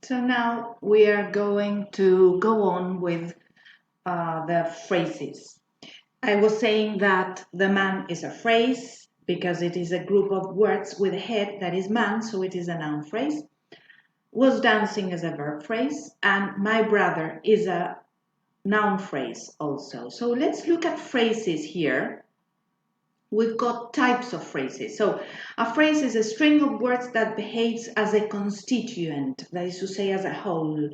So now we are going to go on with the phrases. I was saying that the man is a phrase because it is a group of words with a head that is man, so it is a noun phrase. Was dancing is a verb phrase, and my brother is a noun phrase also. So let's look at phrases here. We've got types of phrases. So a phrase is a string of words that behaves as a constituent, that is to say as a whole,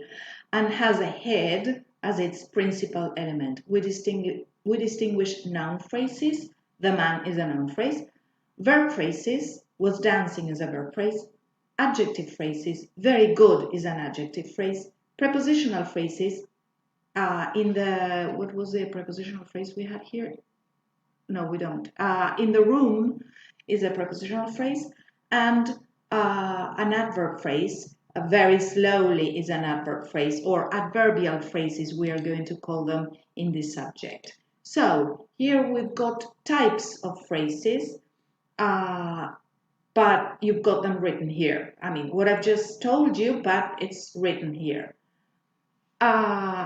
and has a head as its principal element. We distinguish noun phrases. The man is a noun phrase. Verb phrases, was dancing is a verb phrase. Adjective phrases, very good is an adjective phrase. Prepositional phrases, what was the prepositional phrase we had here? No, we don't. In the room is a prepositional phrase, and an adverb phrase, very slowly is an adverb phrase, or adverbial phrases, we are going to call them in this subject. So here we've got types of phrases, but you've got them written here. I mean, what I've just told you, but it's written here.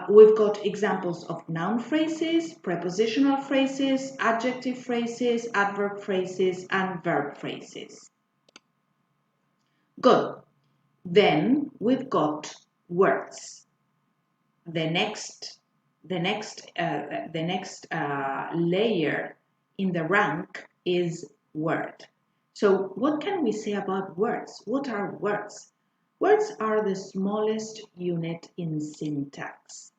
We've got examples of noun phrases, prepositional phrases, adjective phrases, adverb phrases, and verb phrases. Good. Then we've got words. The next layer in the rank is word. So what can we say about words? What are words? Words are the smallest unit in syntax.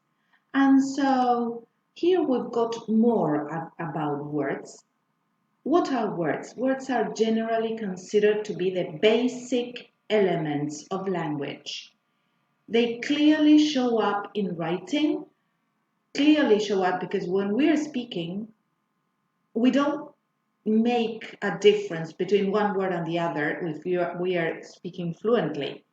And so here we've got more about words. What are words? Words are generally considered to be the basic elements of language. They clearly show up in writing, because when we're speaking, we don't make a difference between one word and the other if we are speaking fluently.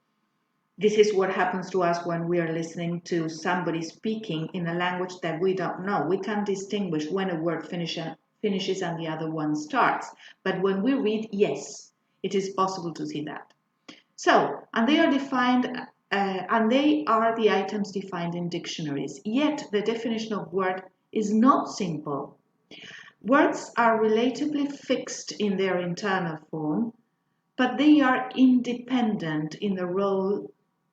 This is what happens to us when we are listening to somebody speaking in a language that we don't know. We can't distinguish when a word finishes and the other one starts. But when we read, yes, it is possible to see that. So, and they are defined, and they are the items defined in dictionaries. Yet the definition of word is not simple. Words are relatively fixed in their internal form, but they are independent in their role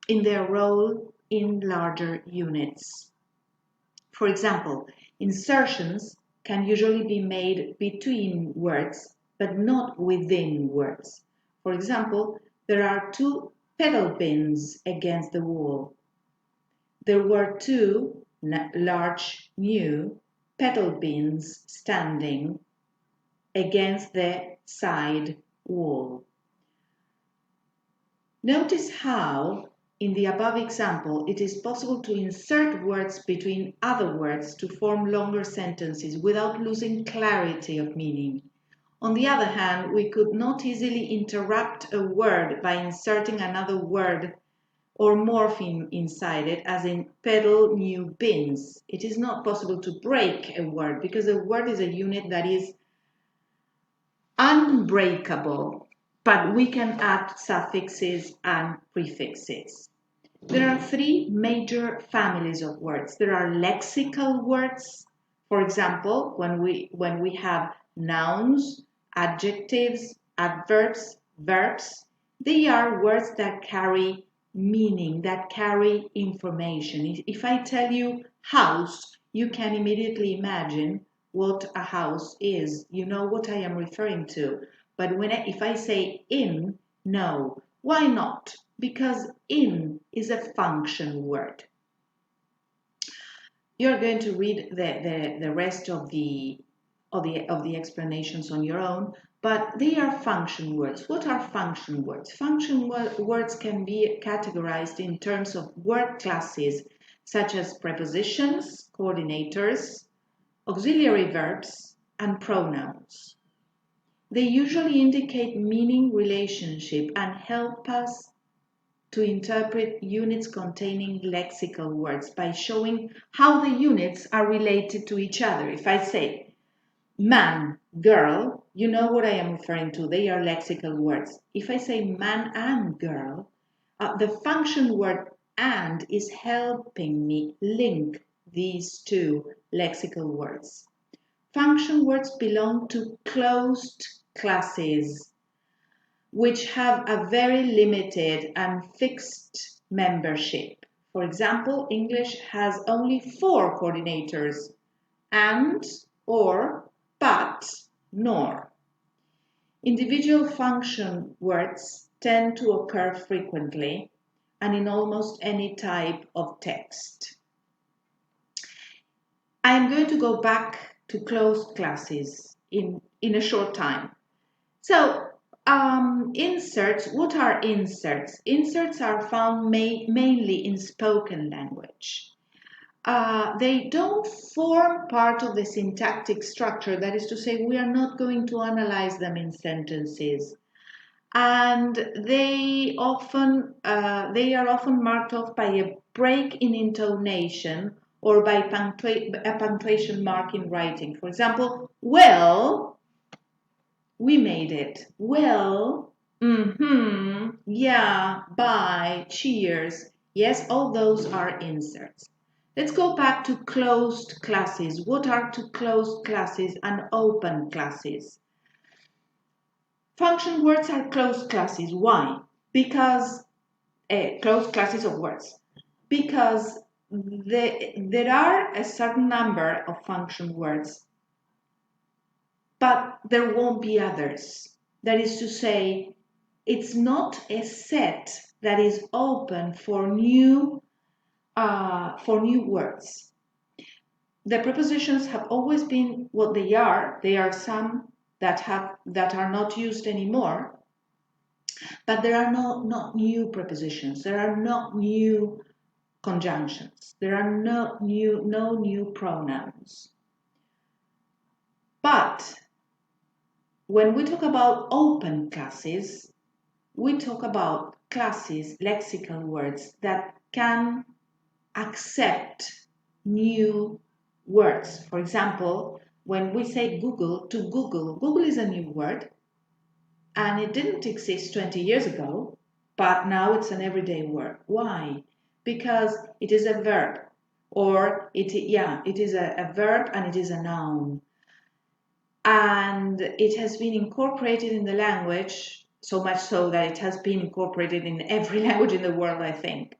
in larger units. For example, insertions can usually be made between words, but not within words. For example, there are 2 pedal bins against the wall. There were 2 large new pedal bins standing against the side wall. Notice how, in the above example, it is possible to insert words between other words to form longer sentences without losing clarity of meaning. On the other hand, we could not easily interrupt a word by inserting another word or morpheme inside it, as in pedal new bins. It is not possible to break a word because a word is a unit that is unbreakable, but we can add suffixes and prefixes. There are 3 major families of words. There are lexical words. For example, when we have nouns, adjectives, adverbs, verbs, they are words that carry meaning, that carry information. If I tell you house, you can immediately imagine what a house is. You know what I am referring to. But if I say in, no. Why not? Because in is a function word. You're going to read the rest of the explanations on your own, but they are function words. What are function words? Function words can be categorized in terms of word classes such as prepositions, coordinators, auxiliary verbs, and pronouns. They usually indicate meaning relationship and help us to interpret units containing lexical words by showing how the units are related to each other. If I say man, girl, you know what I am referring to. They are lexical words. If I say man and girl, the function word and is helping me link these two lexical words. Function words belong to closed classes, which have a very limited and fixed membership. For example, English has only 4 coordinators: and, or, but, nor. Individual function words tend to occur frequently and in almost any type of text. I'm going to go back to closed classes in a short time. So, inserts, what are inserts? Inserts are found mainly in spoken language. They don't form part of the syntactic structure, that is to say, we are not going to analyze them in sentences. And they are often marked off by a break in intonation or by a punctuation mark in writing. For example, well, we made it. Well, yeah, bye, cheers. Yes, all those are inserts. Let's go back to closed classes. What are two closed classes and open classes? Function words are closed classes. Why? Because closed classes of words. Because there are a certain number of function words, but there won't be others. That is to say, it's not a set that is open for new words. The prepositions have always been what they are. They are some that are not used anymore, but there are not new prepositions. There are not new conjunctions. There are no new pronouns. But when we talk about open classes, we talk about classes, lexical words that can accept new words. For example, when we say Google to Google, Google is a new word and it didn't exist 20 years ago, but now it's an everyday word. Why? Because it is a verb, or it is a verb and it is a noun. And it has been incorporated in the language, so much so that it has been incorporated in every language in the world, I think.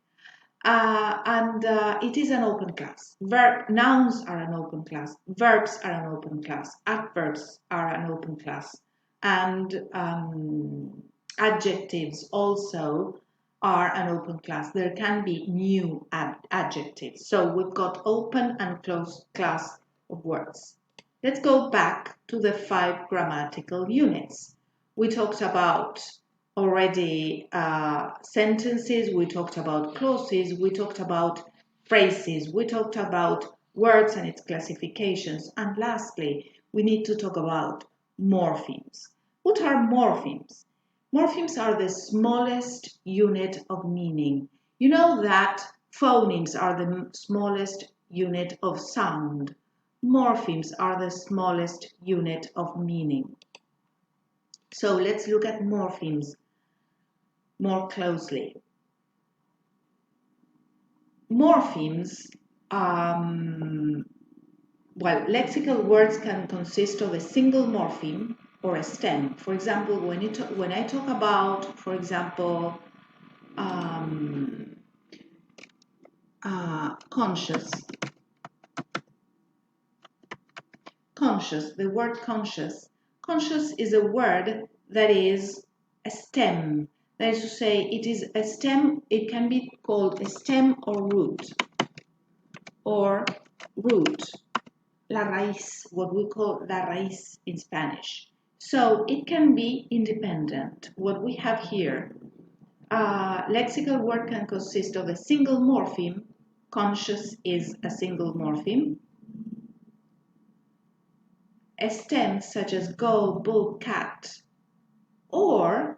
And it is an open class. Nouns are an open class. Verbs are an open class. Adverbs are an open class. And adjectives also are an open class. There can be new adjectives. So we've got open and closed class of words. Let's go back to the 5 grammatical units. We talked about already sentences, we talked about clauses, we talked about phrases, we talked about words and its classifications, and lastly, we need to talk about morphemes. What are morphemes? Morphemes are the smallest unit of meaning. You know that phonemes are the smallest unit of sound. Morphemes are the smallest unit of meaning. So let's look at morphemes more closely. Morphemes, lexical words can consist of a single morpheme or a stem. For example, when I talk about, for example, conscious. Conscious, the word conscious. Conscious is a word that is a stem. That is to say, it is a stem, it can be called a stem or root. Or root. La raíz, what we call la raíz in Spanish. So it can be independent. What we have here, a lexical word can consist of a single morpheme. Conscious is a single morpheme. A stem such as go, bull, cat, or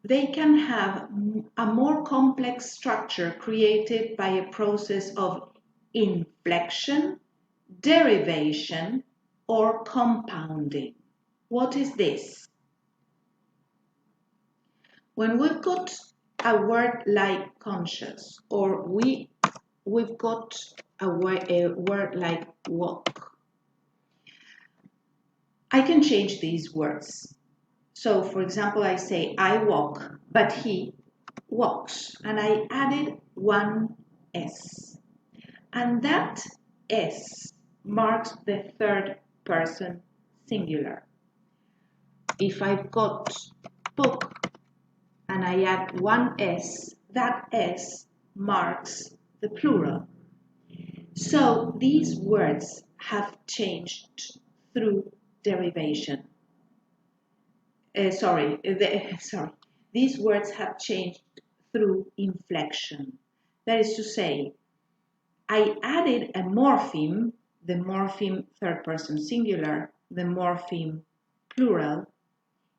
they can have a more complex structure created by a process of inflection, derivation, or compounding. What is this? When we've got a word like conscious, or we've got a word like walk. I can change these words. So, for example, I say I walk, but he walks, and I added one S. And that S marks the third person singular. If I've got book and I add one S, that S marks the plural. So these words have changed through derivation. These words have changed through inflection. That is to say, I added a morpheme, the morpheme third person singular, the morpheme plural,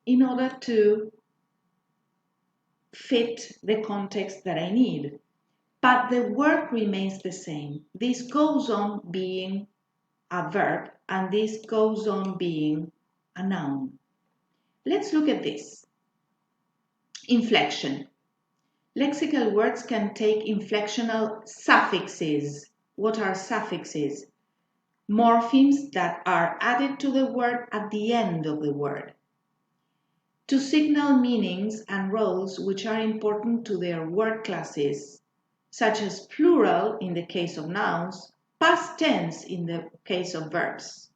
in order to fit the context that I need. But the word remains the same. This goes on being a verb, and this goes on being a noun. Let's look at this. Inflection. Lexical words can take inflectional suffixes. What are suffixes? Morphemes that are added to the word at the end of the word to signal meanings and roles which are important to their word classes, such as plural in the case of nouns, past tense in the case of verbs.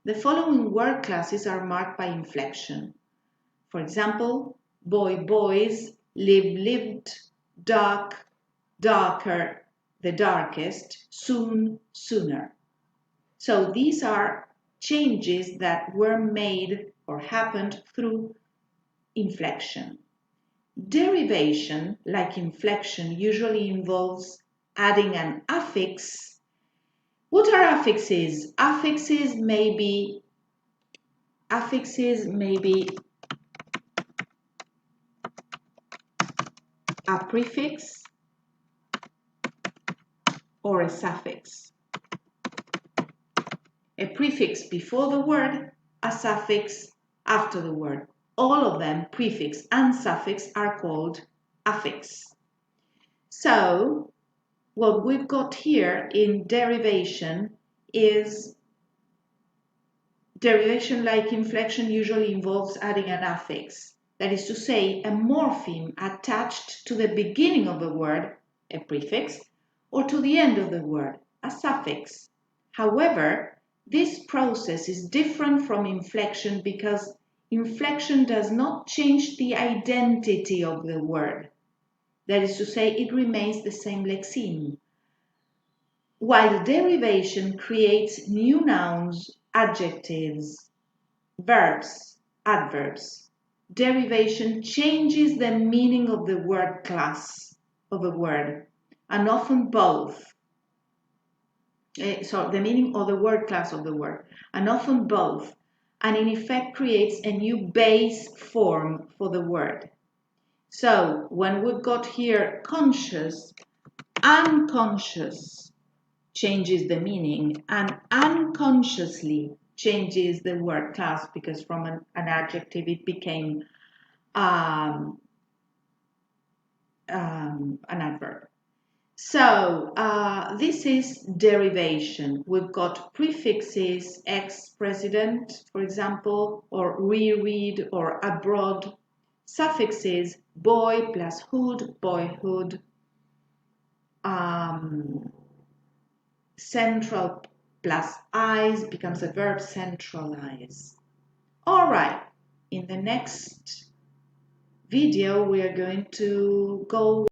The following word classes are marked by inflection. For example, boy, boys, live, lived, dark, darker, the darkest, soon, sooner. So these are changes that were made or happened through inflection. Derivation, like inflection, usually involves adding an affix. What are affixes? Affixes may be a prefix or a suffix. A prefix before the word, a suffix after the word. All of them, prefix and suffix, are called affix. So, what we've got here in derivation is derivation like inflection usually involves adding an affix. That is to say, a morpheme attached to the beginning of the word, a prefix, or to the end of the word, a suffix. However, this process is different from inflection because inflection does not change the identity of the word. That is to say, it remains the same lexeme. While derivation creates new nouns, adjectives, verbs, adverbs. Derivation changes the meaning of the word class of a word, and often both. The meaning of the word class of the word, and often both, and in effect creates a new base form for the word. So when we've got here conscious, unconscious changes the meaning, and unconsciously changes the word class, because from an adjective it became an adverb. So this is derivation. We've got prefixes, ex-president, for example, or reread or abroad. Suffixes, boy plus hood, boyhood. Central plus eyes becomes a verb, centralize. All right, in the next video we are going to go